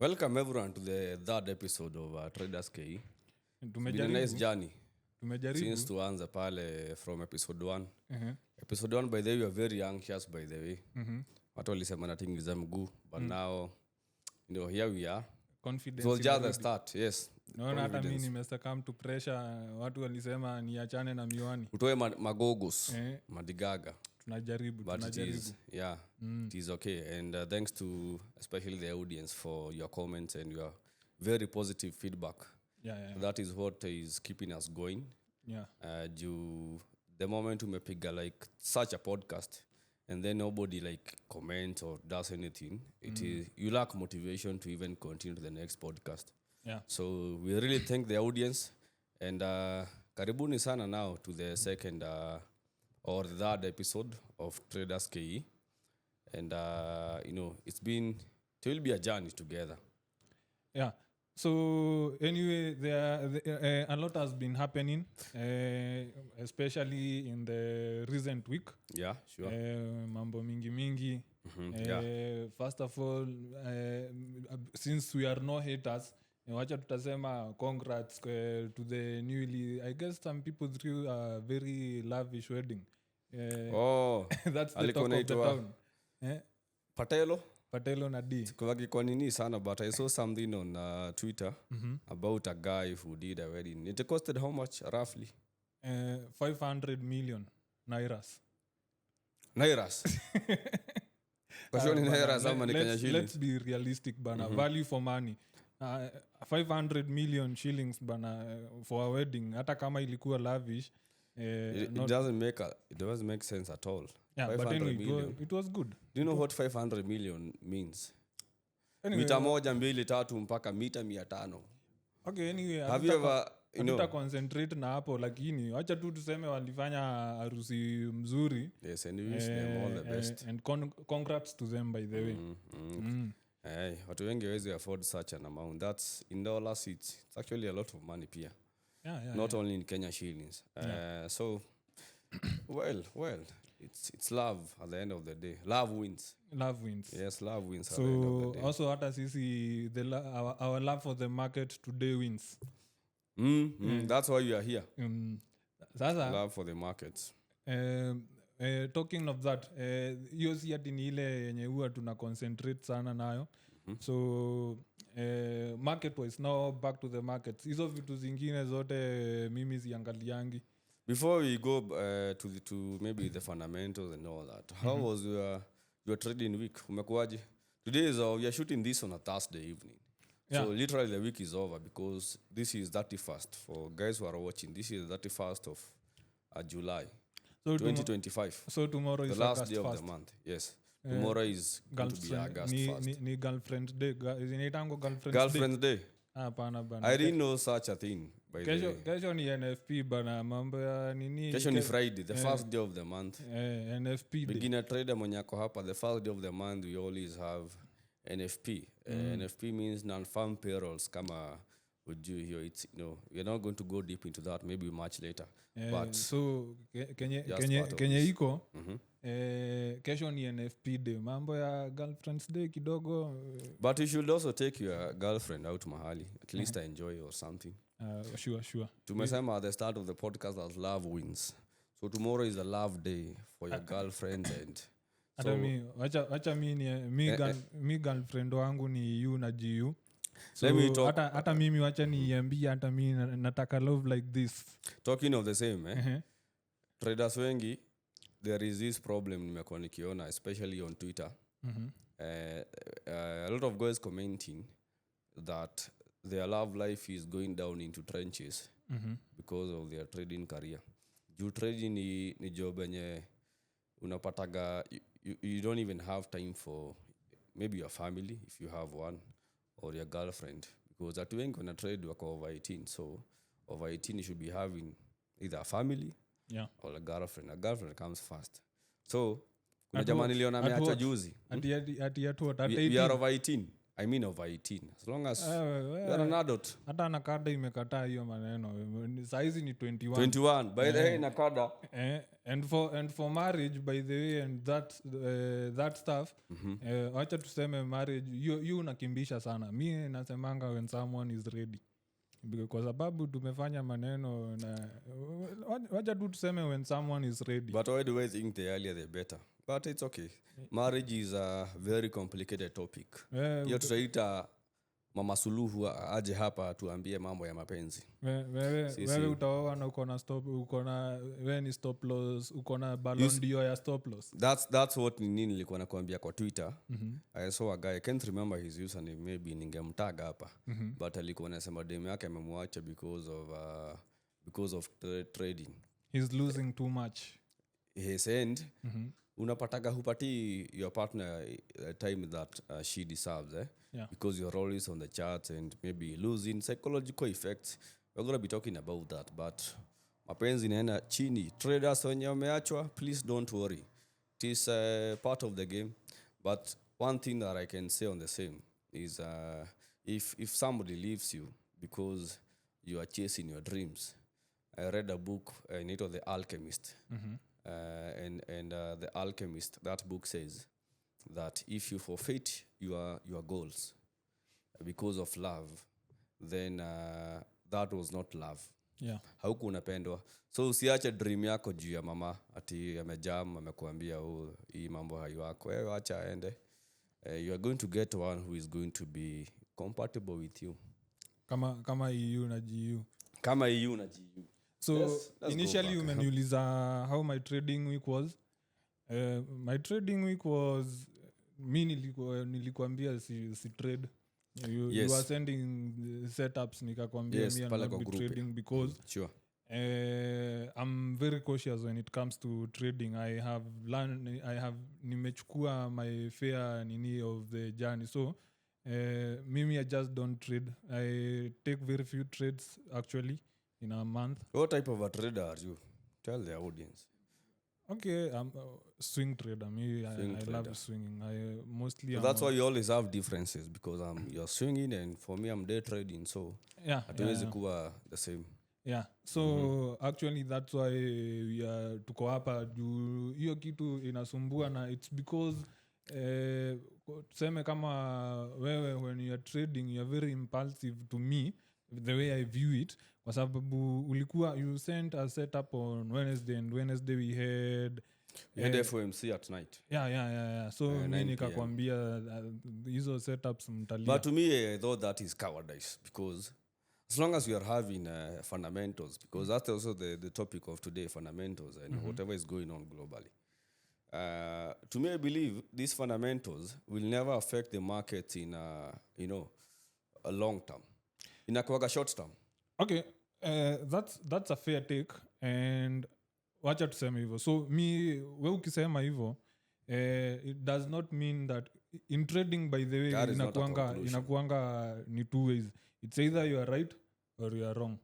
Welcome everyone to the third episode of TradersKE. It's been a nice journey since tuanza pale from episode 1. Episode 1, by the way, we are very anxious, by the way. Watu walisema nothing is mguu, but now, here we are. Confidence. So just the start, yes. Naona hata mimi nimestakam to pressure. Watu walisema niachane na miwani. Utoe magogos, madigaga. Tunajaribu. It is okay. And thanks to especially the audience for your comments and your very positive feedback. That is what is keeping us going. The moment umepiga like such a podcast and then nobody like comments or does anything, it is you lack motivation to even continue to the next podcast. So we really thank the audience and karibuni sana now to the second or the third episode of TradersKE. And it will be a journey together. So anyway, there a lot has been happening, especially in the recent week. Mambo mingi. First of all, since we are no haters, wacha tutasema congrats to the newly, I guess some people threw a very lavish wedding. That's the talk of the town. Patelo na D. Kwa nini sana, but I saw something on Twitter about a guy who did a wedding. It costed how much roughly? 500 million nairas. Let's be realistic, bana. Value for money. 500 million shillings bana for a wedding. Hata kama ilikuwa lavish. It doesn't make sense at all. But anyway, it was good. Do you know what 500 million means? Anyway, mita 1, 2, 3 mpaka mita 500. Okay, anyway. Have you ever, concentrate na hapo, lakini acha tu tuseme walifanya harusi mzuri. Yes, and we wish them all the best. And congrats to them, by the way. Hey, watu wengi hawezi afford such an amount. That's in dollars, it's actually a lot of money pia. Not only in Kenya shillings. So, well, it's love at the end of the day. Love wins. Yes, love wins so at the end of the day. Also hata sisi our love for the market today wins. That's why you are here. Sasa love for the markets. Talking of that, hiyo si ati ni ile yenye huwa tuna concentrate sana nayo. So market wise, now back to the markets. Hizo vitu zingine zote mimi ziangaliangi. Before we go to maybe the fundamentals and all that, how was your trading week? Umekuaje? Today we are shooting this on a Thursday evening. So literally the week is over because this is 31st. For guys who are watching, this is 31st of July, so 2025. So tomorrow is the last August day of 1st. the month. Yes. Tomorrow is going to be August 1st. Ni girlfriend day. Inaitango girlfriend day. Hapana bana. I didn't know such a thing. Kesho ni NFP bana, mambo ya nini. Kesho ni Friday, the first day of the month. NFP day. Beginner trader mwenye ako hapa, the first day of the month we always have NFP. NFP means non-farm payrolls. Kama ujue hiyo, it's we're not going to go deep into that, maybe much later. But so Kenya iko kesho ni NFP day, mambo ya girlfriend's day kidogo. But you should also take your girlfriend out mahali, at least enjoy or something. Sure. Tumesema at the start of the podcast that love wins. So tomorrow is a love day for your girlfriend and so wacha mi girlfriend wangu ni you na GU. So hata mimi wacha niambie hata mimi nataka love like this. Talking of the same, traders wengi, there is this problem nimekuwa nikiona especially on Twitter. A lot of guys commenting that their love life is going down into trenches because of their trading career. Juu trading ni job yenye unapataga you don't even have time for maybe your family if you have one or your girlfriend, because watu wengi wana trade wako over 18. So over 18 you should be having either a family or a girlfriend. A girlfriend comes first. So kuna jamani niliona ameacha juzi. Ati we are over 18. I mean over 18. As long as you are an adult. Hata nakada imekataa hiyo maneno. Saizi ni 21. 21. By the way nakada. And for marriage, by the way, and that stuff, wacha tuseme marriage, you unakimbisha sana. Mi nasemanga when someone is ready. Kwa sababu tumefanya maneno na wacha tu tuseme when someone is ready. But why do I think the earlier the better? But it's okay. Marriage is a very complicated topic. Hiyo tutaita Mama Suluhu aje hapa tuambie mambo ya mapenzi. Wewe utaoa na wewe ni stop loss, uko na Ballon d'Or ya stop loss. That's what nilikuwa nakwambia kwa Twitter. I saw a guy, I can't remember his username, maybe ningemtag hapa. But alikuwa anasema demu yake amemwacha because of trading. He's losing too much. His end. Unapataga hupati your partner time that she deserves, because you're always on the charts and maybe losing psychological effects. We're going to be talking about that, but mapenzi inaenda chini. Traders wenye wameachwa, please don't worry, it is part of the game. But one thing that I can say on the same is if somebody leaves you because you are chasing your dreams. I read a book entitled The Alchemist. And The Alchemist, that book says that if you forfeit your goals because of love, then that was not love. Hauku unapendwa. So usiache dream yako juu ya mama ati amejam amekuambia hii mambo haiwako. Wewe acha aende. You are going to get one who is going to be compatible with you. Kama EU na GU. Kama EU na GU. So let's initially umeniuliza how my trading week was. My trading week was mi nilikuambia si trade. You were sending setups nikakwambia me and not be trading because sure. I'm very cautious when it comes to trading. I have nimechukua my fair nini of the journey. So mimi I just don't trade. I take very few trades actually in a month. What type of a trader are you? Tell the audience. Okay, I'm a swing trader. I love swinging. I mostly. So that's why you always have differences because you're swinging and for me I'm day trading. So hatuwezi kuwa the same. Yeah. So actually that's why we are tuko hapa juu hiyo kitu inasumbua na it's because tuseme kama wewe when you are trading you are very impulsive to me the way I view it kwa sababu you sent a setup on Wednesday and Wednesday we had FOMC at night. Yeah. So mimi nikakwambia hizo setups mtalia. But to me I thought that is cowardice because as long as we are having fundamentals, because that's also the topic of today, fundamentals and whatever is going on globally. To me, I believe these fundamentals will never affect the market in a long term. In a short term. Okay, that's a fair take, and wacha tuseme hivyo. So we ukisema hivyo, it does not mean that in trading, by the way, inakuanga ni two ways. It's either you are right or you are wrong.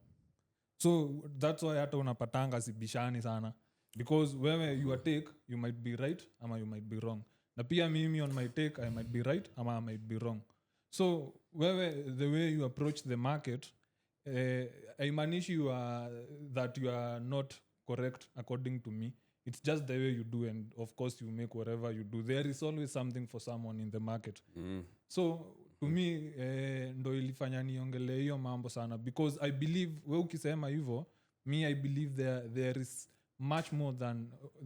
So that's why hata unapatanga sibishani sana. Because wewe you are take, you might be right ama you might be wrong. Na pia mimi on my take, I might be right ama I might be wrong. So wewe, the way you approach the market, haimaanishi that you are not correct according to me. It's just the way you do, and of course you make whatever you do. There is always something for someone in the market. So to me ndo ilifanya niongele hiyo mambo sana because I believe we ukisema hivyo I believe there is much more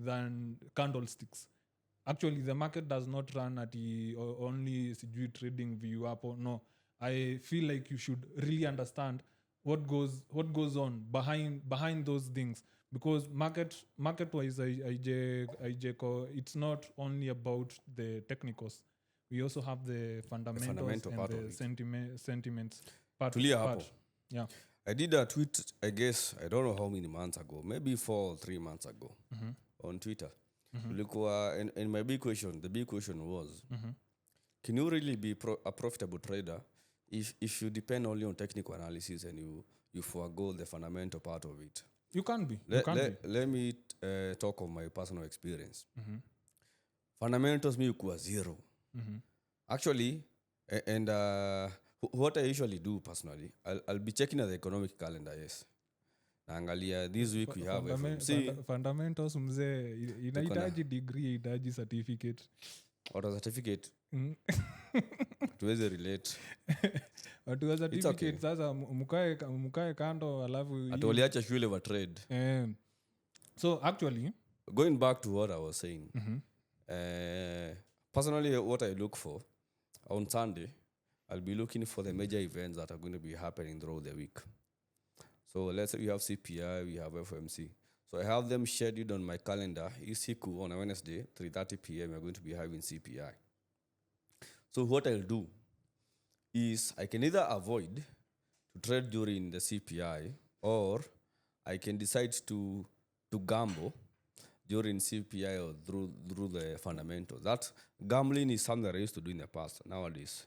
than candlesticks. Actually the market does not run at only sijui trading view hapo. No, I feel like you should really understand what goes on behind those things because market wise it's not only about the technicals. We also have the fundamentals and the sentiments part. Yeah. I did a tweet, I guess, I don't know how many months ago, maybe 4 or 3 months ago on Twitter. And my the big question was, can you really be a profitable trader if you depend only on technical analysis and you forego the fundamental part of it? You can't be. Let me talk of my personal experience. Fundamentals me ukuwa zero. Actually, and what I usually do personally, I'll be checking at the economic calendar, yes. naangalia this week we have FMC fundamentals mzee inahitaji degree, inahitaji certificate. What a certificate. Tuweze relate. Watu wa certificate sasa mkae kando alafu atoliacha shule wa trade. So actually going back to what I was saying. Personally what I look for on Sunday, I'll be looking for the major events that are going to be happening throughout the week. So let's say we have CPI, we have FOMC. So I have them scheduled on my calendar. Isiku on a Wednesday, 3:30 p.m. we're going to be having CPI. So what I'll do is I can either avoid to trade during the CPI, or I can decide to gamble during CPI or through the fundamentals. That gambling is something that I used to do in the past. Nowadays,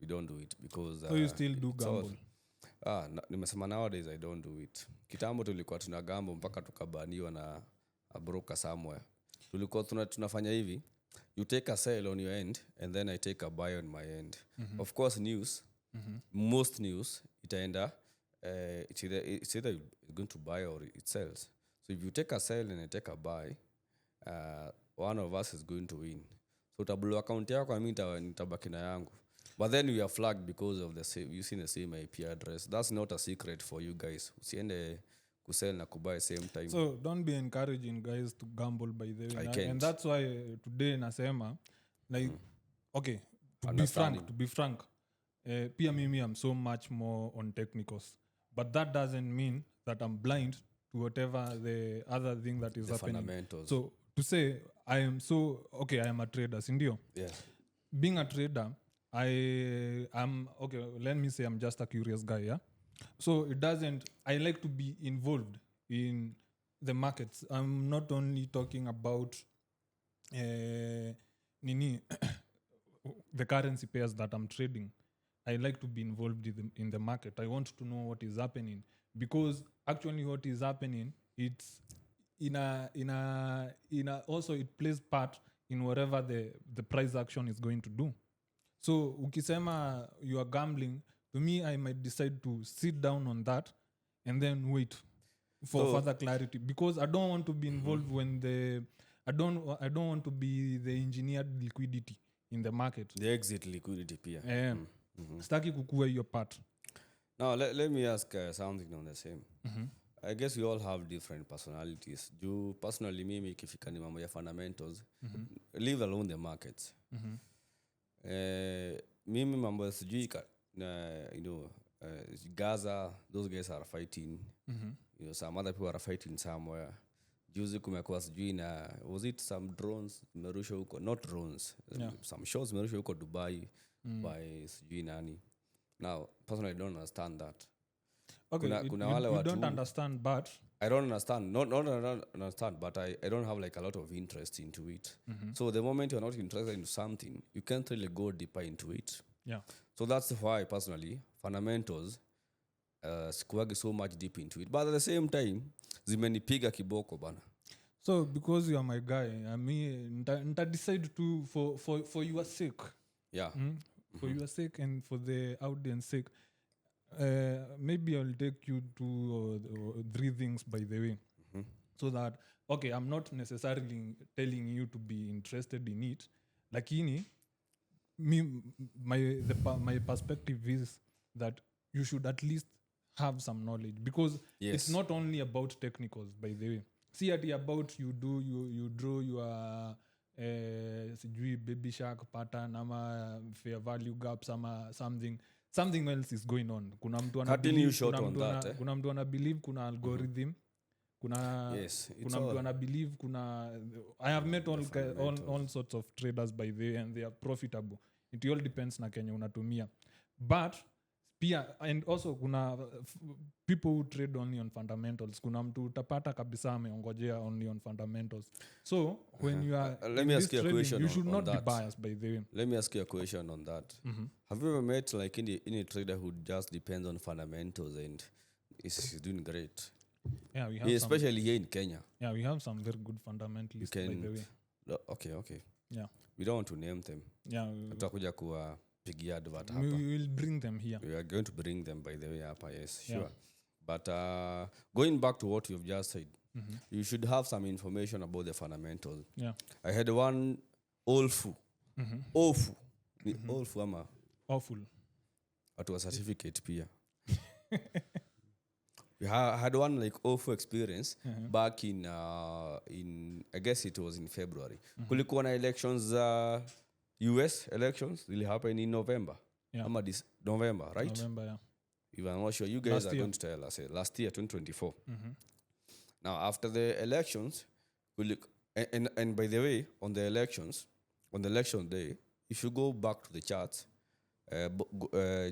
we don't do it because... so you still do gamble? Nimesema nowadays I don't do it. Kitambo tulikuwa tuna gamble mpaka tukabaniwa na a broker somewhere. Tulikuwa tunafanya hivi. You take a sell on your end and then I take a buy on my end. Of course news, most news itaenda it's either going to buy or it sells. So if you take a sell and I take a buy, one of us is going to win. So tablo account yako mimi nitabaki na yangu. But then we are flagged because of the same, using the same IP address. That's not a secret for you guys. Usiende kusell na kubuy same time. So don't be encouraging guys to gamble, by the way. I can't. And that's why today nasema like okay, to be frank, pia mimi I'm so much more on technicals. But that doesn't mean that I'm blind to whatever the other thing that is happening. Fundamentals. So to say I am a trader, sindio? Yeah. Being a trader, I'm okay, let me say I'm just a curious guy, yeah? So I like to be involved in the markets. I'm not only talking about the currency pairs that I'm trading. I like to be involved in the market. I want to know what is happening, because actually what is happening, it's also it plays part in whatever the price action is going to do. So ukisema you are gambling, to me I might decide to sit down on that and then wait for further clarity, because I don't want to be involved when I don't want to be the engineered liquidity in the market. The exit liquidity pia. Staki kukua hiyo part. Now let me ask something on the same. I guess we all have different personalities. You personally, mimi ikifika ni mambo ya fundamentals, leave alone the markets. Mimi mambo ya sijui Gaza, those guys are fighting. Some other people are fighting somewhere. Juzi kumekuwa sijui na, was it some drones merusha huko, not drones, some shots merusha huko Dubai by sijui nani. Now personally I don't understand that. Okay, kuna wale watu, don't understand, but I don't understand. Not understand, but I don't have like a lot of interest into it. So the moment you're not interested in something, you can't really go deeper into it. Yeah. So that's why personally fundamentals sikuwagi so much deep into it. But at the same time, zimenipiga kiboko bana. So because you are my guy, I mean, nita decide to for your sake. Yeah. For your sake and for the audience sake. Maybe I'll take you to 3 things, by the way, so that okay, I'm not necessarily telling you to be interested in it. Lakini, my perspective is that you should at least have some knowledge, because it's not only about technicals, by the way. See about you draw your sijui baby shark pattern ama fair value gaps ama something else is going on. Kuna mtu ana believe kuna algorithm, kuna mtu ana believe I have met all sorts of traders, by the way, and they are profitable. It all depends na Kenya unatumia. But pia, and also kuna people who trade only on fundamentals. Kuna mtu utapata kabisa ameongojea only on fundamentals. So when you are let me ask you a trading, question you should on not that. be biased, by the way. Let me ask you a question on that. Have you ever met like any trader who just depends on fundamentals and is doing great? Yeah, we have especially here in Kenya. Yeah, we have some very good fundamentalists, by the way. Okay. Yeah. We don't want to name them. Yeah. Tutakuja kuwapigia advert hapa. We will bring them here. We are going to bring them, by the way, hapa, yes, sure. Yeah. But going back to what you've just said, you should have some information about the fundamentals. Yeah. I had one Olfu. Ofu. Ni Olfu ama Awful. atu certificate pia. We had one like awful experience back in I guess it was in February. Kulikuwa na elections, US elections really happened in November. Yeah. Ama this November, right? November, yeah. If I'm not sure, you guys are going to tell us. Last year, 2024. Now, after the elections, and by the way, on the election day, if you go back to the charts,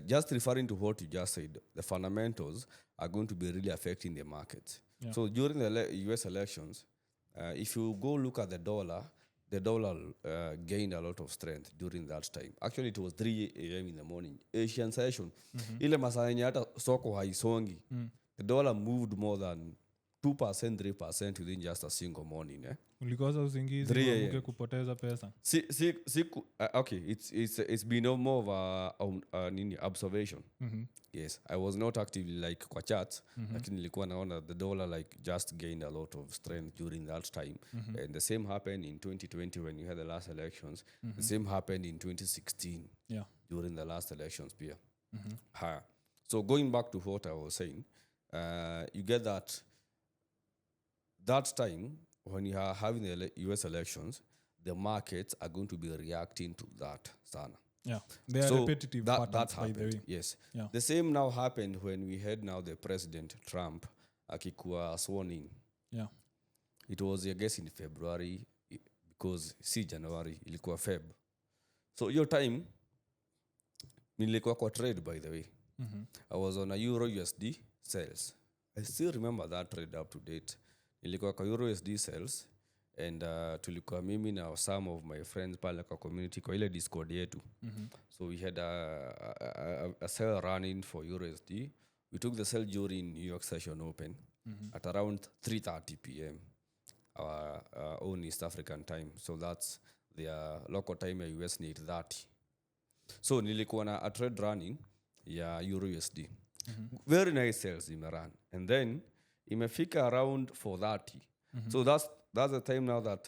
just referring to what you just said, the fundamentals are going to be really affecting the markets. Yeah. So during the US elections, if you go look at the dollar gained a lot of strength during that time. Actually, it was 3 a.m. in the morning. Asian session. Ile masaa yenye hata soko haisongi. The dollar moved more than 2%, 3% within just a single morning. Ulikosa usingizi uke kupoteza pesa. Okay, it's been more of a observation. Yes, I was not actively like kwa charts, lakini nilikuwa naona the dollar like just gained a lot of strength during that time. And the same happened in 2020 when you had the last elections. The same happened in 2016 during the last elections pia. So going back to what I was saying, you get that time when you are having the US elections, the markets are going to be reacting to that sana. Yeah, they are repetitive patterns, by the way. Yes. Yeah. The same now happened when we had now the President Trump akikuwa sworn in. Yeah. It was, I guess, in February because January ilikuwa Feb. So your time nilikuwa kwa trade, by the way. I was on a Euro USD sales. I still remember that trade up to date. Nilikuwa kwa Euro USD sales. And tulikuwa mimi na some of my friends pale kwa community kwa ile Discord yetu. So we had a sale running for USD. We took the sale during New York session open at around 3:30 p.m. Our own East African time. So that's their local time ya US ni 8:30. So nilikuwa na a trade running ya Euro USD. Very nice sales imerun. And then imefika around 4:30. So that's the time now that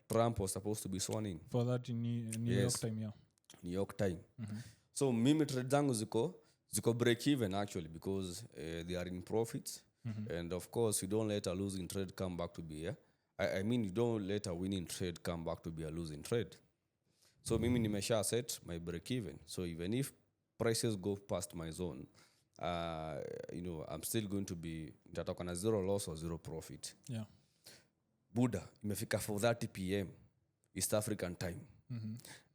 Trump was supposed to be sworn in. For that in New York time, yeah. New York time. So mimi trade zangu ziko break even actually because they are in profits. And of course, you don't let a losing trade come back to be I mean, you don't let a winning trade come back to be a losing trade. So mimi nimesha set my break even. So even if prices go past my zone, I'm still going to be nitatoka na zero loss or zero profit. Yeah. Buddha imefika 4:30 p.m. East African time.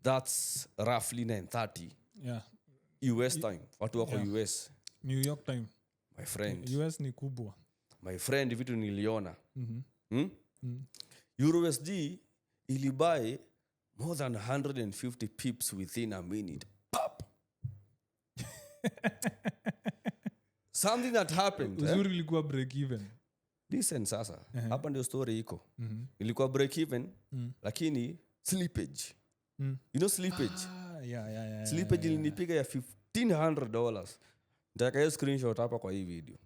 That's roughly 9:30 US time. Watu wako US. New York time. My friend. US ni kubwa. My friend, vitu niliona. EURUSD ilibuy more than 150 pips within a minute. Pop. Something that happened. Uzuri ilikuwa break even. Listen sasa. Hapa ndio story iko. Ilikuwa break even, lakini slippage. You know slippage? Yeah. Slippage ilinipiga ya $1,500. Nitaweka hiyo screenshot hapa kwa hii video.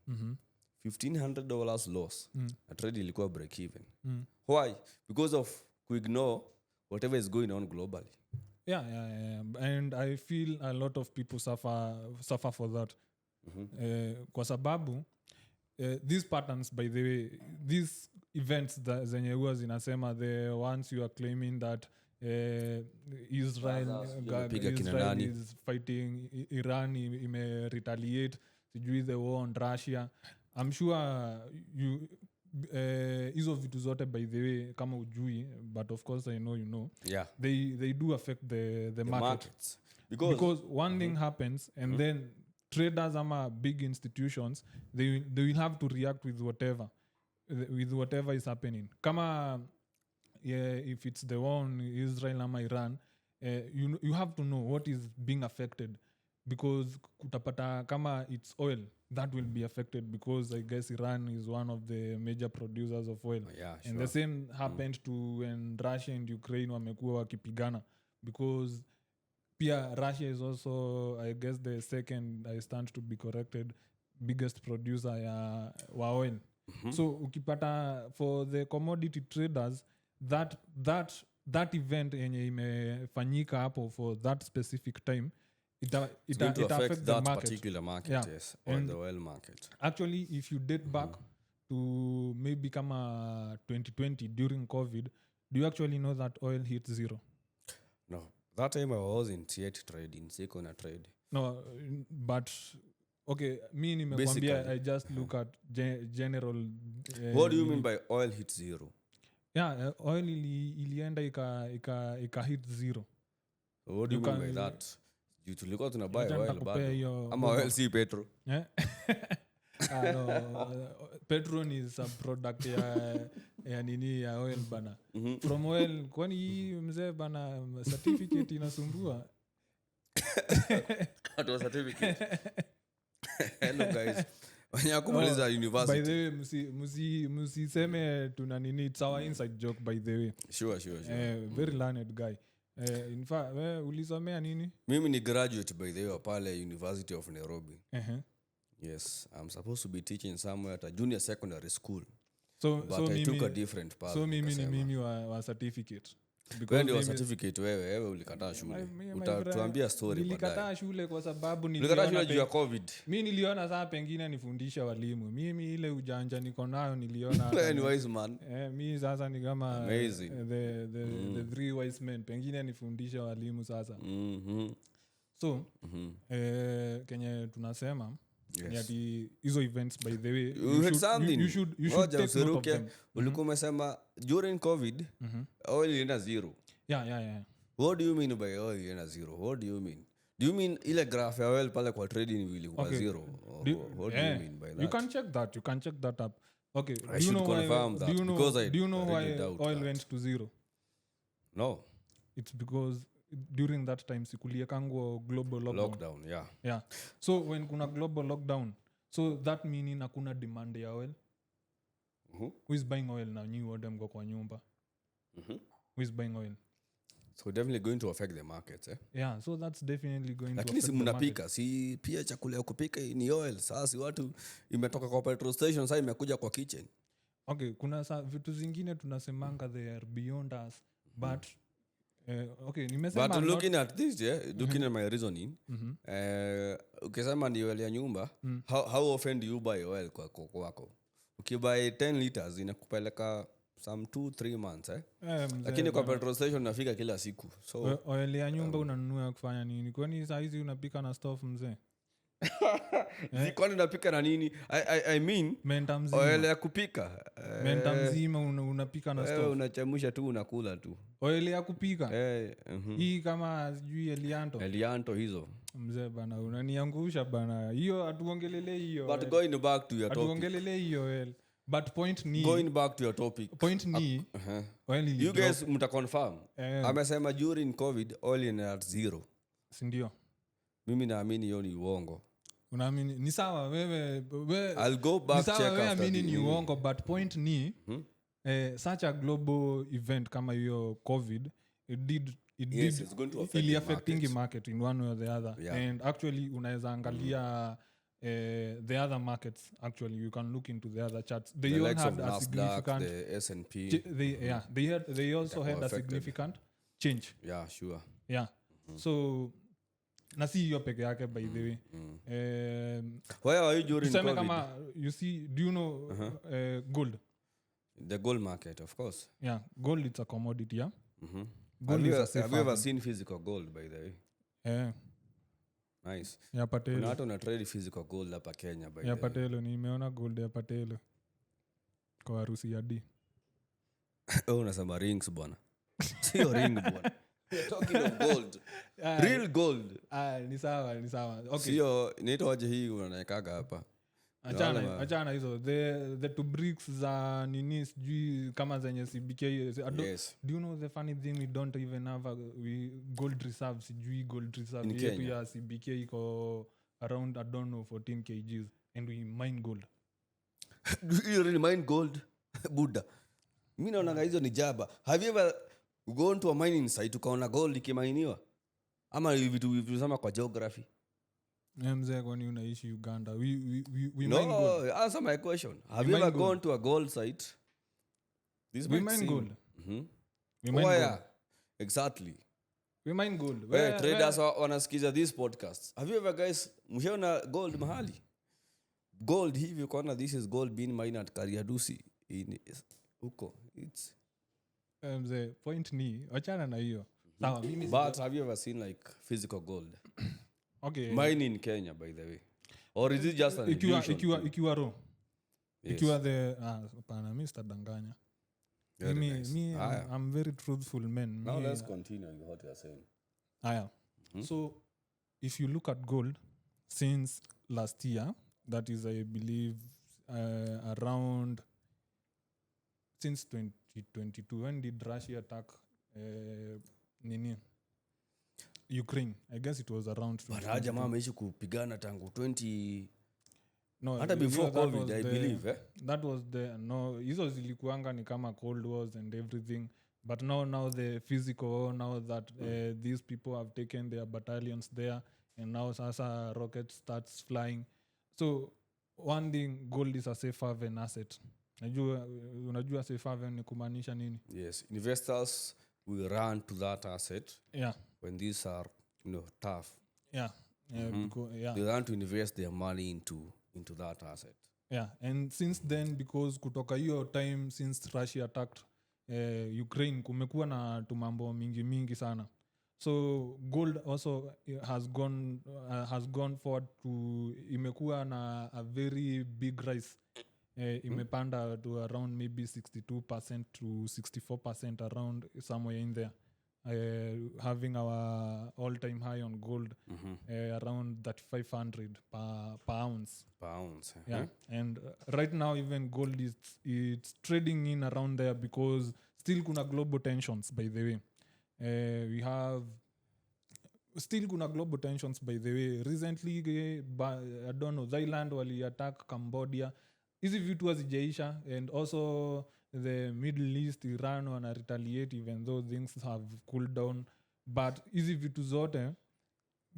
$1,500 loss. A trade ilikuwa break even. Why? Because of ignore whatever is going on globally. Yeah. And I feel a lot of people suffer for that. Kwa sababu these patterns, by the way, these events zenye huwa zinasema, the ones you are claiming that Israel is fighting Iran, ime retaliate, sijui the war on Russia. I'm sure you hizo vitu zote, by the way, kama ujui, but of course I know you know. Yeah. They do affect the markets. Because one thing happens and then traders ama big institutions, they will have to react with whatever is happening. Kama if it's the war on Israel ama Iran, you have to know what is being affected, because kutapata kama it's oil, that will be affected because I guess Iran is one of the major producers of oil. Yeah, sure. And the same happened to when Russia and Ukraine wamekuwa wakipigana, because pia Russia is also, I guess, the second, I stand to be corrected, biggest producer wa oil. So ukipata for the commodity traders that event yenye imefanyika hapo for that specific time it affect that the market. Particular market, yes, or the oil market. Actually, if you date back to maybe kama 2020 during COVID, do you actually know that oil hit zero? No, that time I wasn't yet trading, siko na trade. No, but okay, mi nimekwambia I just look at general. What do you mean by oil hit zero? Yeah, oil ilienda ika hit zero. What do you mean by that? You tulikuwa tunabuy oil bado. Ama oil si petrol. Yeah. No, petrol is a product ya nini ya oil bana. From oil, kwani hii mzee bana certificate inasumbua? Atoa certificate. Hello guys. Wanyakumaliza university. By the way, musiseme tuna nini, it's our inside joke by the way. Sure. Very learned guy. In fact, ulisomea nini? Mimi ni graduate by the way pale University of Nairobi. Yes, I'm supposed to be teaching somewhere at a junior secondary school. But I took a different path. So mimi wa certificate. Because ndio certificate wewe ulikataa shule. Utatuambia story baadaye. Nilikataa shule kwa sababu nilikataa shule juu ya COVID. Mimi niliona saa pengine nifundisha walimu. Mimi ile ujanja niko nayo niliona. Anyways man. Mimi sasa ni kama amazing. The three wise men pengine nifundisha walimu sasa. So kenye tunasema yati hizo events by the way you should take note of them. Ulikuwa umesema during COVID oil ilienda zero. Yeah. What do you mean by oil ilienda zero? What do you mean? Do you mean ile graph ya oil pale kwa trading ilikuwa zero? What do you mean by that? You can check that up. Okay, I should confirm that because do you know why oil went to zero? No. It's because during that time sikuliekangwa global lockdown. Yeah. So when kuna global lockdown, so that meaning hakuna demand ya oil. Who is buying oil now? New order mko kwa nyumba. Who is buying oil? So definitely going to affect the market, Yeah, so that's definitely going to affect the market. Lakini si mnapika, si pia chakula ya kupika ni oil. Sasa si watu imetoka kwa petrol station sasa imekuja kwa kitchen. Okay, kuna vitu zingine tunasemanga they are beyond us, but okay, nimesema but looking at this, looking at my reasoning, ukisema ni oil ya nyumba, how often do you buy oil kwa kwako? Ukibuy 10 liters inakupeleka some 2-3 months, lakini kwa petrol station nafika kila siku. So oil ya nyumba unanunua kufanya nini? Kwani saa hizi unapika na stove mzee? Kwani unapika na nini? I mean oil ya kupika. Menta mzima unapika na stove. Unachemsha tu unakula tu. Oil ya kupika? Hii kama sijui Elianto hizo. Mzee bana unaniangusha bana. Hiyo atuongelele hiyo. But going back to your topic. Atuongelele hiyo oil. But point ni going back to your topic. Point ni oil you guys mta confirm. Amesema during COVID oil in at zero. Si ndio? Mimi naamini hiyo ni uongo. Unaamini ni sawa wewe I'll go back check after. Naamini ni uongo but point ni such a global event kama hiyo COVID it really affecting the market in one way or the other. And actually unaweza angalia the other markets. Actually you can look into the other charts. They all had a significant the S&P. They also had a significant change. Yeah, sure. Yeah. So na si hiyo peke yake by the way. Why are you during COVID? Kama you see, do you know gold? The gold market, of course. Yeah, gold it's a commodity, yeah. Gold have you ever seen physical gold by the way? Nice. Ya Patelo. Kuna watu wana trade physical gold hapa Kenya by the way. Ya Patelo nimeona gold ya Patelo kwa harusi ya D. Unasema rings bwana. Sio ring bwana. We're talking of gold. Real gold. Ni sawa. Okay. Sio inaitwaje hii unawekaga hapa. Achana hizo. The two bricks za nini sijui kama zenye CBK. Yes. Do you know the funny thing, we don't even have gold reserves, sijui gold reserve yetu ya CBK iko around I don't know 14 kgs and we mine gold. Do you really mine gold? Buddha. Mimi naona hizo ni jaba. Have you ever gone to a mining site ukaona gold ikimainiwa? Ama vitu tunasema kwa geography? Mzee kwani unaishi Uganda? We mine No, gold. answer my question. Have We you ever mine gold. gone to a gold site? This We might mine seem- gold. Mhm. We mine Oh, gold. yeah. Exactly. We mine gold. Where traders wanasikiza these podcasts. Have you ever guys mshaona gold mahali? Gold hivi ukaona this is gold being mined at Kariadusi in huko. It's Mzee, point ni wachana na hiyo. Sawa, mimi but have you ever seen like physical gold? okay. Mine in Kenya, by the way. Or is it just an illusion? Ikiwa raw. Yes. Ikiwa the hapana, mimi sitadanganya. Very Me, nice. me Aya. I'm very truthful man. Now Me, let's continue with what you are saying. Aya. So if you look at gold since last year, that is I believe around since 2022, when did Russia attack Ukraine? I guess it was around But jamaa ameishi kupigana tangu 20 no, hata before COVID, I believe. That was the no, hizo zilikuanga ni kama Cold Wars and everything. But now the physical, now that these people have taken their battalions there, and now sasa rocket starts flying. So one thing, gold is a safe haven asset. Unajua safe haven ni kumaanisha nini? Yes, investors will run to that asset. Yeah. When these are, tough. Yeah. Because, yeah. They want to invest their money into that asset. Yeah, and since then, because kutoka hiyo time since Russia attacked Ukraine, kumekuwa na tumambo mingi sana. So gold also has gone forward to imekuwa na a very big rise. Imepanda to around maybe 62% to 64% around somewhere in there. Having our all-time high on gold around 3,500 per ounce. Per ounce. Yeah, and right now even gold it's trading in around there because still kuna global tensions, by the way. We have still kuna global tensions, by the way. Recently, I don't know, Thailand wali attack Cambodia. Hizi vitu hazijaisha, and also the Middle East, Iran wana retaliate even though things have cooled down. But hizi vitu zote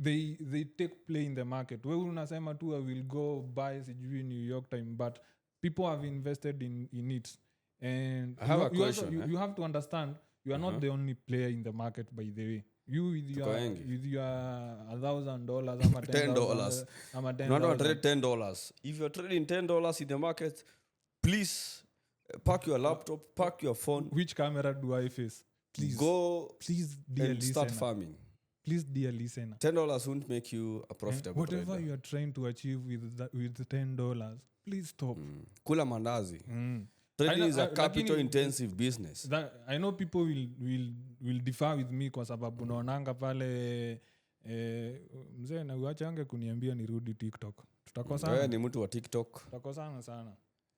they take play in the market. Wewe unasema tu I will go buy sijui New York time, but people have invested in it. And I have a question. You have to understand, you are not the only player in the market, by the way. You with your $1,000 ama $10. ama $10. Not trade $10. If you're trading $10 in the market, please pack your laptop, pack your phone. Which camera do I face? Please dear and listener. start farming. Please, dear listener. $10 won't make you a profitable whatever trader. you are trying to achieve with $10, please stop. Kula mandazi. Trading is a capital intensive business. I know people will differ with me kwa sababu naonanga pale mzee na uachange kuniambia nirudi TikTok. Tutakosana. Wewe ni mtu wa TikTok. Tutakosana sana.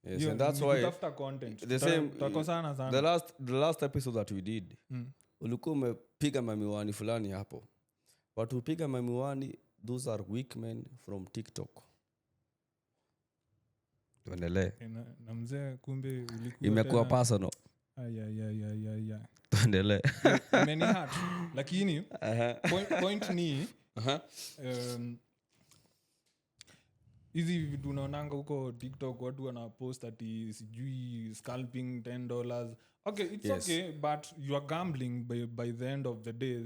Yes, and that's why content. The same Tutakosana sana. the last episode that we did. Ulikuwa umepiga mamiwani fulani hapo. Watu upiga mamiwani, those are weak men from TikTok. Tuendelee. Na mzee kumbe ulikuwa Imekuwa personal. Ay. Tuendelee. Many hurt. Lakini point ni hizi vitu unaonanga huko TikTok watu wanapost ati sijui scalping $10. Okay, it's Yes. okay, but you are gambling by the end of the day.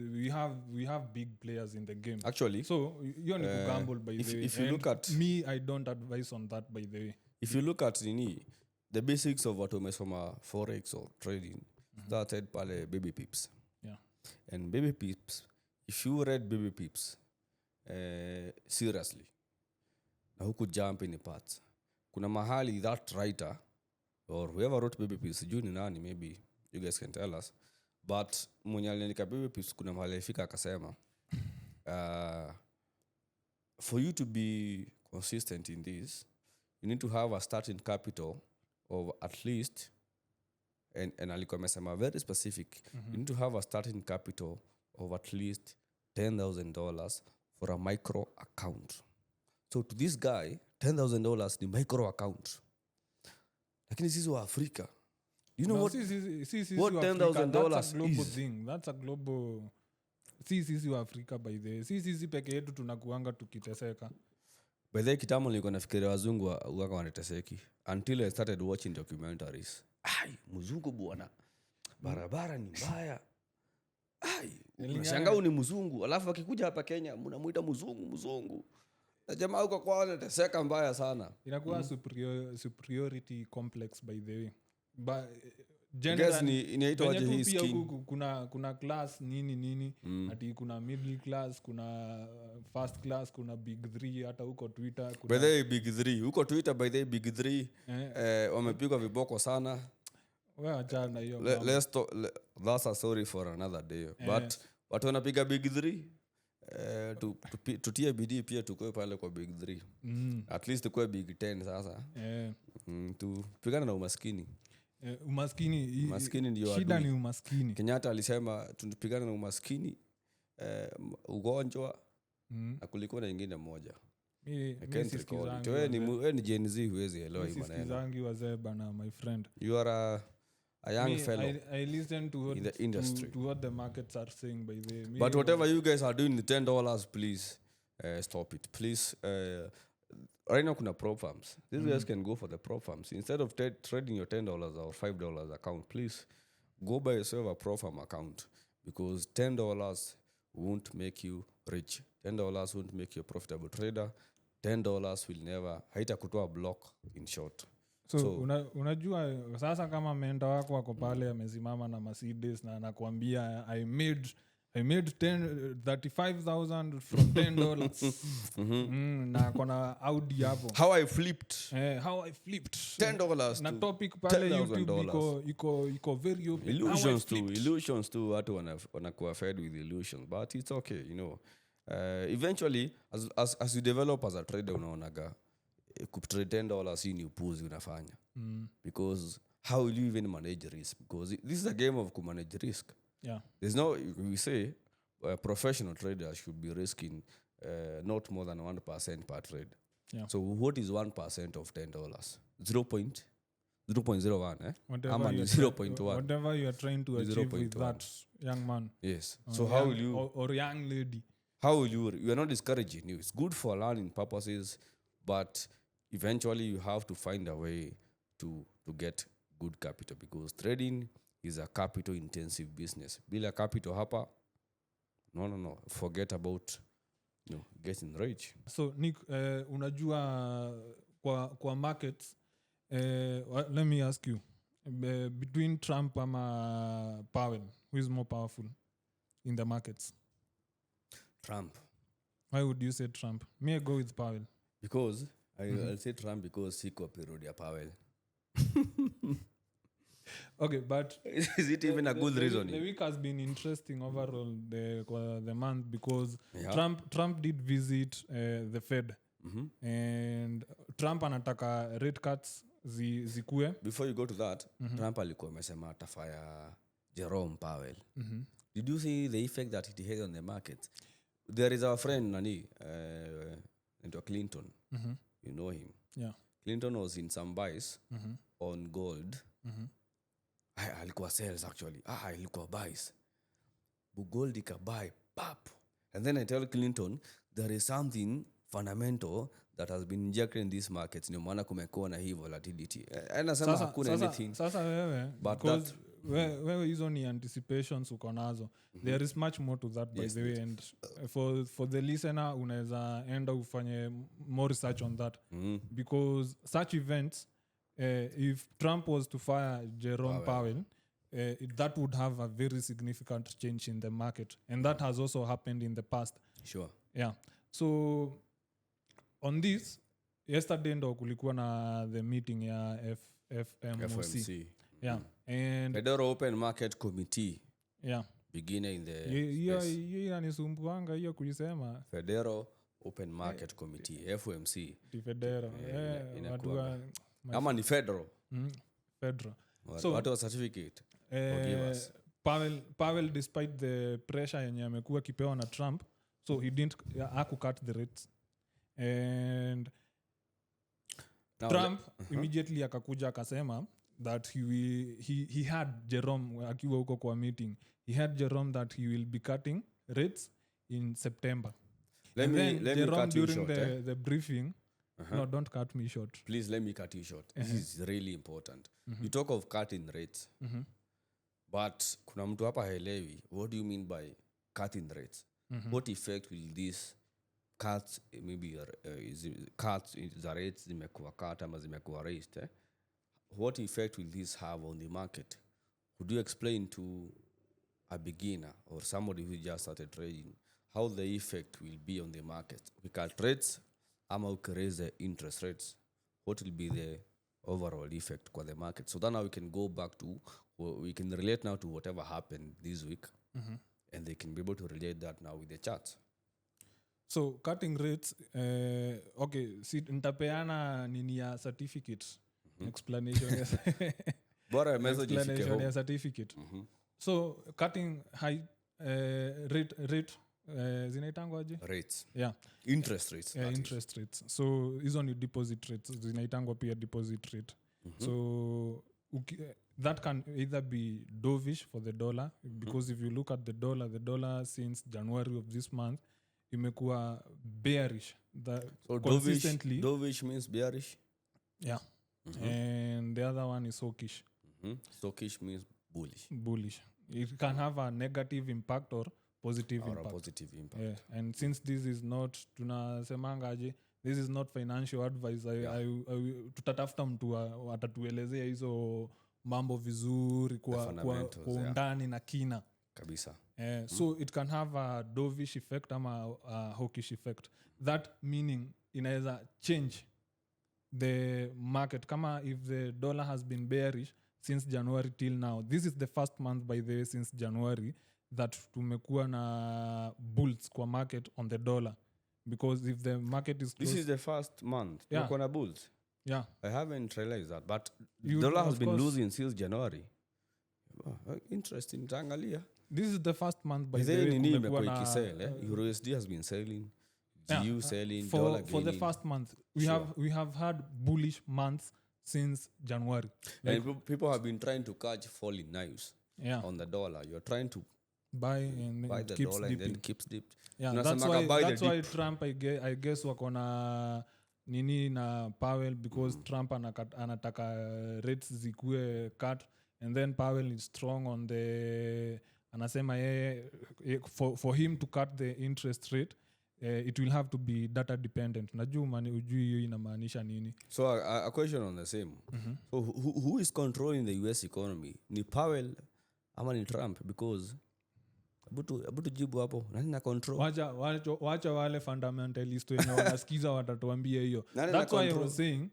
We have big players in the game. Actually, So you need to gamble by the way. if you And look at me, I don't advise on that, by the way. if you look at the basics of what umesoma forex or trading, started pale baby pips. Yeah. And baby pips, if you read baby pips seriously, na huku jump in parts, kuna mahali that writer or whoever wrote baby pips, sijui ni nani, maybe you guys can tell us, but mwenye aliandika baby pips kuna mahali alifika akasema for you to be consistent in this, you need to have a starting capital of at least, and alikuwa amesema very specific, you need to have a starting capital of at least $10,000 for a micro account. So to this guy, $10,000 ni micro account. Lakini sisi wa Afrika, you know what $10,000 that's a global is? thing. That's a global. Sisi wa Afrika, by the way. Sisi peke yetu tunakuanga tukiteseka. By the kitambo nilikuwa nafikiria wazungu wako wanateseki until I started watching documentaries. Mzungu bwana. Barabara ni mbaya. Unashangaa ni mzungu alafu akikuja hapa Kenya mnamuita mzungu. Na jamaa huko kwao anateseka mbaya sana. Inakuwa superiority complex by the way. Guess ni inaitwa aje hii skin. Kuna class nini ati kuna middle class, kuna first class, kuna big 3 hata huko Twitter kuna by the big 3 huko Twitter by the big 3 wamepigwa viboko sana. Wewe achana hiyo. That's a story for another day. But watu wanapiga big 3 tutie bidii pia tukue pale kwa big 3 at least tukue big 10 sasa tupigana na umaskini. Umaskini ndio shida, ni umaskini. Kenyatta alisema tupigane na umaskini, ugonjwa na kulikuwa na nyingine moja. Wewe ni Gen Z huwezi elewa hii maneno. Sikizangi wazee bana my friend. You are a young fellow. I listen to what, in the industry. To what the markets are saying by the way. But whatever you guys are doing, the $10, please stop it. Please right now kuna prop firms. These guys can go for the prop firms. Instead of trading your $10 or $5 account, please go buy yourself a prop firm account because $10 won't make you rich. $10 won't make you a profitable trader. $10 will never haitakutoa block in short. So unajua sasa kama mentor wako wako pale amesimama na Mercedes na anakuambia I made 35,000 from $10 na kona Audi hapo. How I flipped $10 na topic pale YouTube iko very open. Illusions too watu wanakuwa fed with illusions, but it's okay, you know. Eventually as you develop as a trader unaonaga kutrade $10 si ni upuzi unafanya because how will you even manage risk, because this is a game of manage risk. There's no, we say professional traders should be risking not more than 1% per trade. So what is 1% of $10? 0.01 whatever 0.1 whatever you are trying to achieve with that young man. Yes. So how will you or young lady, how will you are not discouraging you, it's good for learning purposes, but eventually you have to find a way to get good capital, because trading is a capital intensive business. Bila capital hapa no forget about getting rich. So Nick, unajua kwa markets let me ask you, between Trump and Powell, who is more powerful in the markets? Trump. Why would you say Trump? May I go with Powell? Because I'll say Trump because siko period ya Powell. Okay, but is it even a good reason? The week has been interesting overall, the month, because Trump did visit the Fed, and Trump anataka rate cuts zikue. Before you go to that, Trump alikuwa amesema atafaya Jerome Powell. Did you see the effect that it had on the market? There is our friend into Clinton. You know him. Yeah. Clinton was in some buys on gold. Alikuwa sales actually. Alikuwa buys. But gold ikabuy pap. And then I tell Clinton there is something fundamental that has been injected in these markets. Ndio maana kumekuwa na hii volatility. Anasema hakuna anything. Sasa wewe, because wewe hizo ni anticipations uko nazo. There is much more to that, by the way, and for the listener unaweza enda ufanye more research on that, because such events, if Trump was to fire Jerome Powell, that would have a very significant change in the market, and that has also happened in the past. Sure. Yeah. So on this, yesterday ndo kulikuwa na the meeting ya FMC. Yeah. And Federal Open Market Committee. Yeah. Beginning in the hiyo inanisumbuanga hiyo kuisema. Federal Open Market Committee, FOMC. Federal. Ama ni federal. Federal. So what was certificate? Give us. Powell, despite the pressure yenye amekuwa kipewa na Trump, so he didn't cut the rates. And now Trump immediately akakuja akasema that he had Jerome akiwa huko kwa meeting, he had Jerome that he will be cutting rates in September. Let me Jerome, cut you during short. the briefing, no, don't cut me short. Please let me cut you short. This is really important. You talk of cutting rates, but kuna mtu hapa haelewi. What do you mean by cutting rates? What effect will this cuts maybe cuts the rates zimekuwa cut ama zimekuwa raised? What effect will this have on the market? Could you explain to a beginner or somebody who just started trading how the effect will be on the market? We cut rates ama we raise the interest rates. What will be the overall effect for the market? So then now we can go back to, we can relate now to whatever happened this week, and they can be able to relate that now with the charts. So cutting rates, okay, nitapeana nini ya certificate explanation explanation ya certificate. So cutting high rate zinaitangwaje? Rates. Yeah. Interest rates. Interest rates. So hizo ni deposit rates zinaitangwa pia deposit rate. So that can either be dovish for the dollar, because if you look at the dollar since January of this month imekuwa bearish. So consistently dovish means bearish? Yeah. And the other one is hawkish. Hawkish means bullish. It can have a negative impact or positive impact. A positive impact. Yeah. And since this is not tunasemangaje, this is not financial advice. Tutatafuta mtu atatuelezea hizo mambo vizuri kwa undani na kina kabisa. So it can have a dovish effect ama a hawkish effect. That meaning inaweza change the market. Kama if the dollar has been bearish since January till now, this is the first month by the way since January that tumekuwa na bulls kwa market on the dollar, because if the market is close, this is the first month tumekuwa na bulls. Yeah, I haven't realized that, but dollar has been losing since January. Interesting. Tangalia, this is the first month by the way kumekuwa na USD has been selling, GU selling, dollar gaining. For the first month we have had bullish months since January. And people have been trying to catch falling knives on the dollar. You're trying to buy and buy the keeps dollar dipping. and then keeps dipped. Yeah, that's why Trump I guess wako na nini na Powell, because Trump anataka rates zikue cut, and then Powell is strong on the anasema for him to cut the interest rate, it will have to be data dependent. Najua ujui hiyo inamaanisha nini. So a question on the same. So who is controlling the US economy? Ni Powell ama ni Trump? Because abutu jibu hapo, nani na control? Wacha wale fundamentalist wenye wanasikiza watatuambia hiyo. That's why I was saying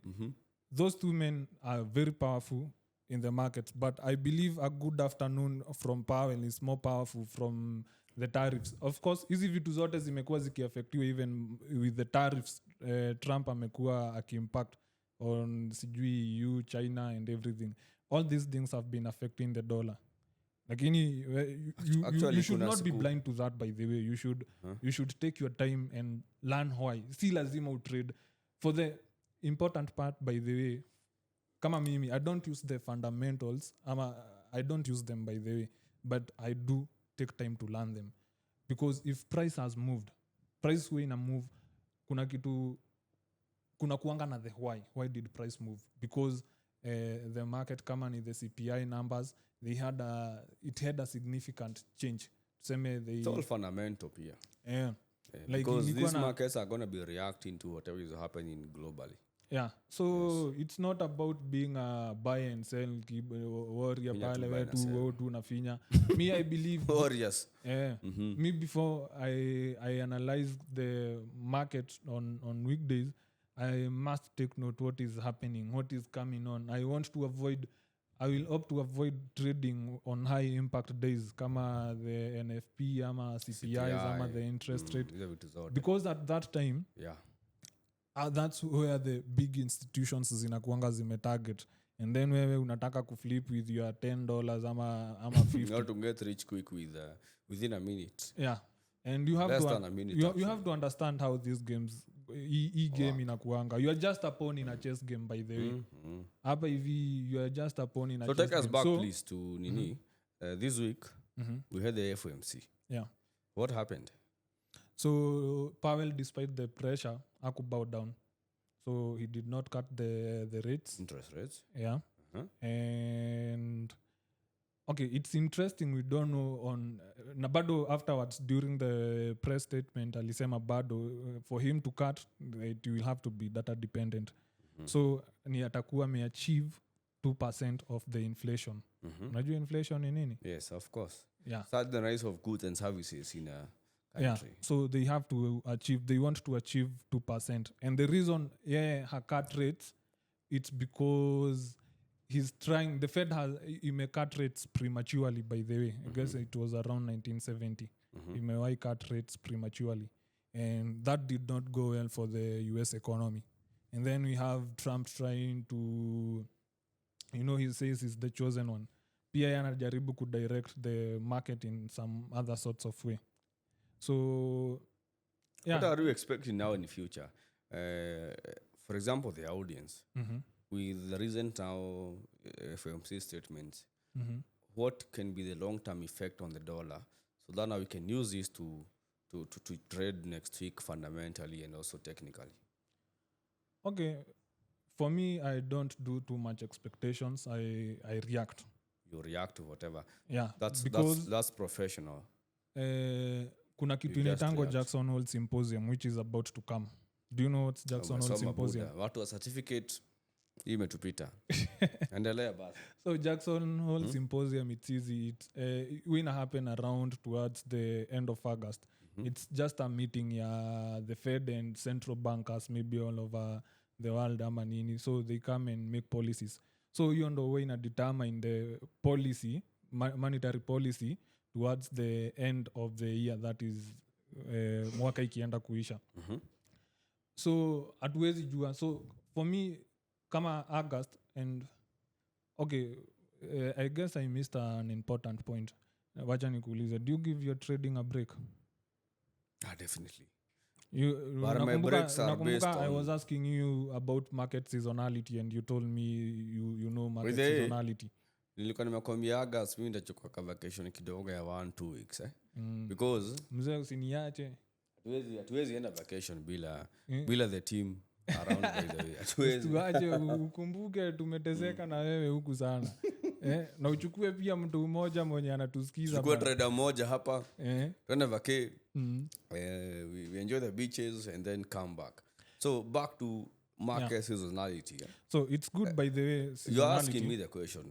those two men are very powerful in the market, but I believe a good afternoon from Powell is more powerful from the tariffs. Of course hizi vitu zote zimekuwa zikiaffectiwa even with the tariffs. Trump amekuwa akiimpact on sijui EU, China and everything. All these things have been affecting the dollar. Lakini you should not be blind to that, by the way. You should take your time and learn why. Si lazima utrade. For the important part, by the way, kama mimi, I don't use the fundamentals, I don't use them, by the way, but I do take time to learn them. Because if price has moved, price way na move, kuna kuanga na the why did price move? Because the market, kama ni the CPI numbers, it had a significant change. It's all fundamental pia. Yeah. Like because these markets are going to be reacting to whatever is happening globally. Yeah. So it's not about being a buy and sell, warrior pale wetu unafinya. Me, I believe warriors. Me, before I analyze the market on weekdays, I must take note what is happening, what is coming on. I will opt to avoid trading on high impact days kama the NFP ama CPIs ama the interest rate, because at that time that's where the big institutions zinakuanga zimetarget, and then wewe unataka kuflip with your $10 ama 50. You have to get rich quick within a minute. Yeah. And you have to understand how these games game inakuanga. You are just a pawn in a chess game, by the way. Hapa hivi you are just a pawn in a chess game. So take us back please to Nini. This week we had the FOMC. Yeah. What happened? So Powell, despite the pressure, could bow down. So he did not cut the rates. Interest rates. Yeah. And okay, it's interesting. We don't know on Nabado afterwards during the press statement, alisema bado for him to cut, it will have to be data dependent. So ni atakuwa ameachieve 2% of the inflation. Unajua inflation ni nini? Yes, of course. Yeah. That's the rise of goods and services in a country. Yeah. So they have to achieve, they want to achieve 2%. And the reason her cut rates, it's because he's trying, the Fed he may cut rates prematurely, by the way. I guess it was around 1970. He may cut rates prematurely. And that did not go well for the US economy. And then we have Trump trying to, he says he's the chosen one. Pia anajaribu could direct the market in some other sorts of way. So, yeah. What are you expecting now in the future? For example, the audience, with the recent now FOMC statements, what can be the long-term effect on the dollar? So that now we can use this to trade next week fundamentally and also technically. Okay. For me, I don't do too much expectations. I react. You react to whatever. Yeah. That's professional. Kuna kitu inaitangwa Jackson Hole Symposium, which is about to come. Do you know what's Jackson Hole Symposium? Watu wa certificate imetupita. Endelea basi. So Jackson Hole Symposium, it's easy. It's going to happen around towards the end of August. It's just a meeting the Fed and central bankers, maybe all over the world ama nini. So they come and make policies. So you ndo way na determine the policy, monetary policy, towards the end of the year, that is mwaka ikienda kuisha. So hatuwezi jua. So for me, kama August, and okay, I guess I missed an important point. Wacha nikuulize, do you give your trading a break? Definitely. But my breaks are based on... I was asking you about market seasonality and you told me you know market seasonality. Nilikuwa nimekwambia August mimi ndachukua ka vacation kidogo ya 1-2 weeks because mzee usiniache. Hatuwezi enda vacation bila the team around by the way. Hatuwezi. Tuache ukumbuke tumeteseka na wewe huku sana. Na uchukue pia mtu mmoja mwenye anatusikiza. Chukua trader mmoja hapa. Twende vacay. We enjoy the beaches and then come back. So back to market seasonality. So it's good, by the way. You're asking me the question,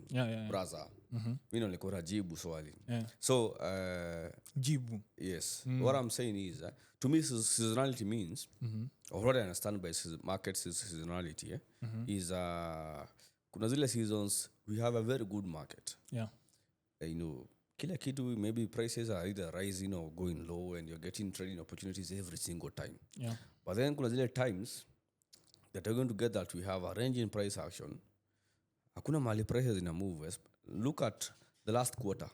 brother. Mimi nilikuwa jibu swali. So jibu. Yes. What I'm saying is to me seasonality means or what I understand by market seasonality is kuna zile seasons we have a very good market. Kila kitu, maybe prices are either rising or going low and you're getting trading opportunities every single time. But then kuna zile times that are going to get that we have a range in price action. Hakuna mali prices in a move. Look at the last quarter,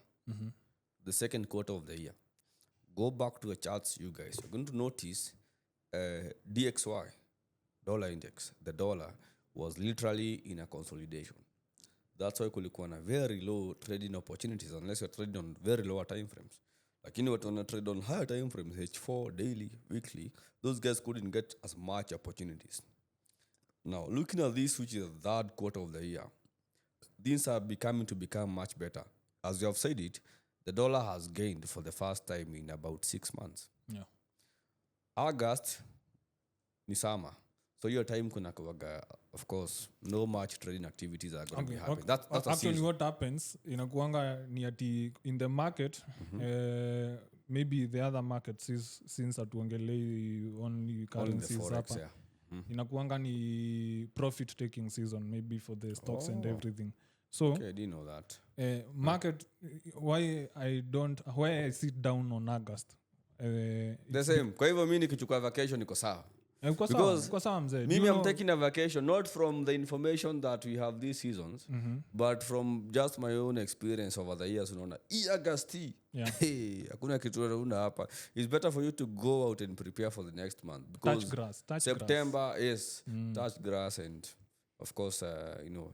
the second quarter of the year. Go back to the charts, you guys. You're going to notice DXY, dollar index, the dollar was literally in a consolidation. That's why kulikuwa na very low trading opportunities unless you're trading on very lower time frames. Lakini watu wana trade on higher time frames, H4, daily, weekly, those guys couldn't get as much opportunities. Now, looking at this, which is the third quarter of the year, things are become much better. As you have said it, the dollar has gained for the first time in about 6 months. August ni summer. So your time kuna kuwaga, of course, no much trading activities are going to be happening. That's actually what happens. Inakuanga ni ati in the market, maybe the other markets since atuongelei only currencies hapa. Inakuanga ni profit taking season, maybe for the stocks and everything. So okay, I didn't know that. Market, why I sit down on August. The same. Kwa hivyo mimi nikichukua vacation niko sawa. Because I'm taking a vacation not from the information that we have these seasons, but from just my own experience over the years. Unaona, August, hakuna kitu unaona hapa. It's better for you to go out and prepare for the next month because touch September is touch grass and of course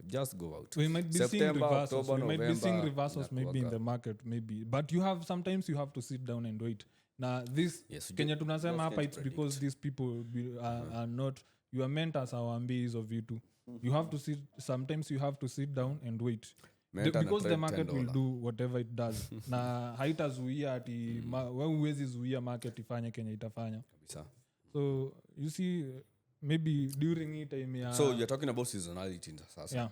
just go out. We might be September, seeing reversals. October, we might be seeing November, reversals maybe in the market, maybe. But sometimes you have to sit down and wait. na this kenya tunasema hapa it's because these people are not your mentors awambii hizo vitu you have to sit sometimes you have to sit down and wait because the market will do whatever it does na haitazuia ati huwezi zuia market ifanye kenya itafanya so you see maybe during hii time ya so you're talking about seasonality sasa yeah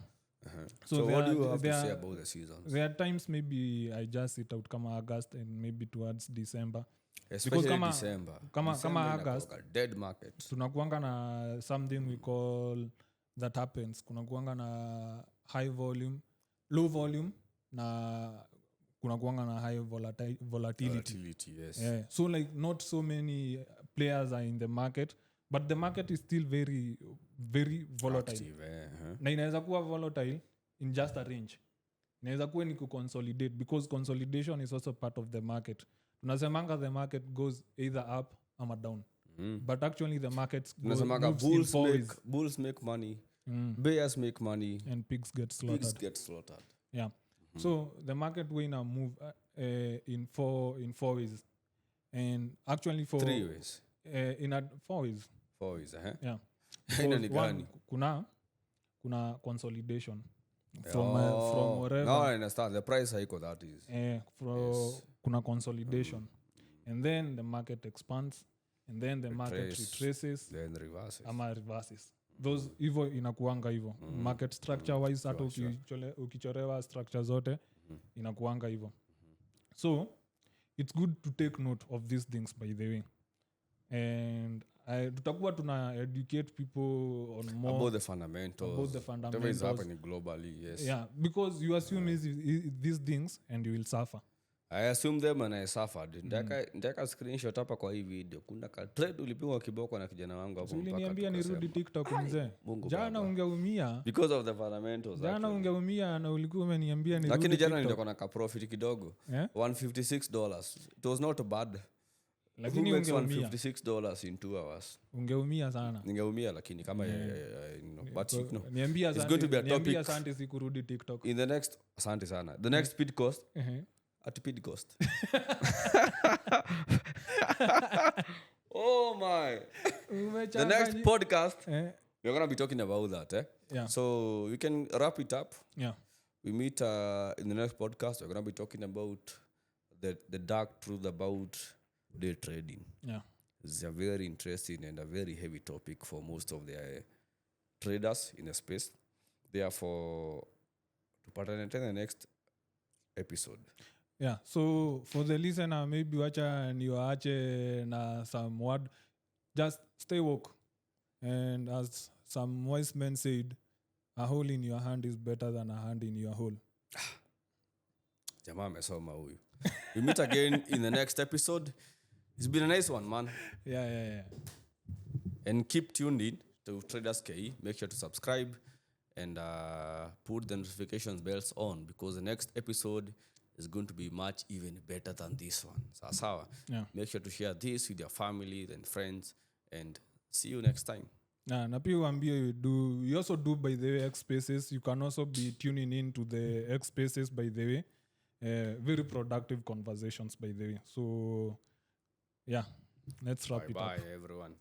so what do you have to say about the seasons? There are times maybe I just sit out kama August and maybe towards December. Especially kama December. Kama August, dead market. Tunakuanga na something we call that happens. Kunakuanga na high volume, low volume, na kunakuanga na high volatility. Yes. Yeah. So like not so many players are in the market, but the market is still very, very volatile. Active, na inaweza kuwa volatile in just a range. Inaweza kuwa ni kuconsolidate because consolidation is also part of the market. Tunasemanga the market goes either up or down. But actually the markets bulls make money, bears make money, and pigs get slaughtered. Yeah. So the market will now move in four ways. And actually for 3 ways. In 4 ways. 4 ways, Yeah. One, kuna consolidation from wherever. No, I understand the price hike that is. Kuna consolidation, and then the market expands, and then the market retraces, then reverses. Ama reverses. Those hivyo inakuanga hivyo. Market structure wise hata ukichorewa structure zote inakuanga hivyo. So it's good to take note of these things by the way. And tutakuwa tuna educate people on more about the fundamentals whatever is happening globally. Yes. Yeah, because you assume these things and you will suffer. I assume them and I suffered. Ndaka screenshot hapa kwa hii video. Kuna ka trade ulipigwa kiboko na kijana wangu hapo mpaka. Uliniambia nirudi TikTok mzee. Jana ungeumia because of the fundamentals. Jana ungeumia na ulikuwa umeniambia nirudi. Lakini jana nilikuwa na ka profit kidogo. $156. It was not bad. Lakini ungeumia $156 in 2 hours. Ungeumia sana. Ningeumia lakini kama but you know. Niambia it's going to be a topic. Niambia asante sikurudi TikTok. In the next asante sana. The next speed cost. At speed cost. Oh my. The next podcast we're going to be talking about that Yeah. So we can wrap it up. Yeah. We meet in the next podcast we're going to be talking about the dark truth about day trading. Yeah. It's a very interesting and a very heavy topic for most of the traders in the space. Therefore, to partner in the next episode. Yeah. So for the listener, maybe wacha niwaache na some word. Just stay woke. And as some wise men said, a hole in your hand is better than a hand in your hole. Jamaa amesoma huyu. We meet again in the next episode. It's been a nice one, man. Yeah. And keep tuned in to TradersKE. Make sure to subscribe and put the notifications bells on because the next episode is going to be much even better than this one. Sawa. Yeah. Make sure to share this with your family and friends and see you next time. Na pia uambie you also do by the way X Spaces. You can also be tuning in to the X Spaces by the way. Very productive conversations by the way. So yeah, let's wrap it up. Bye everyone.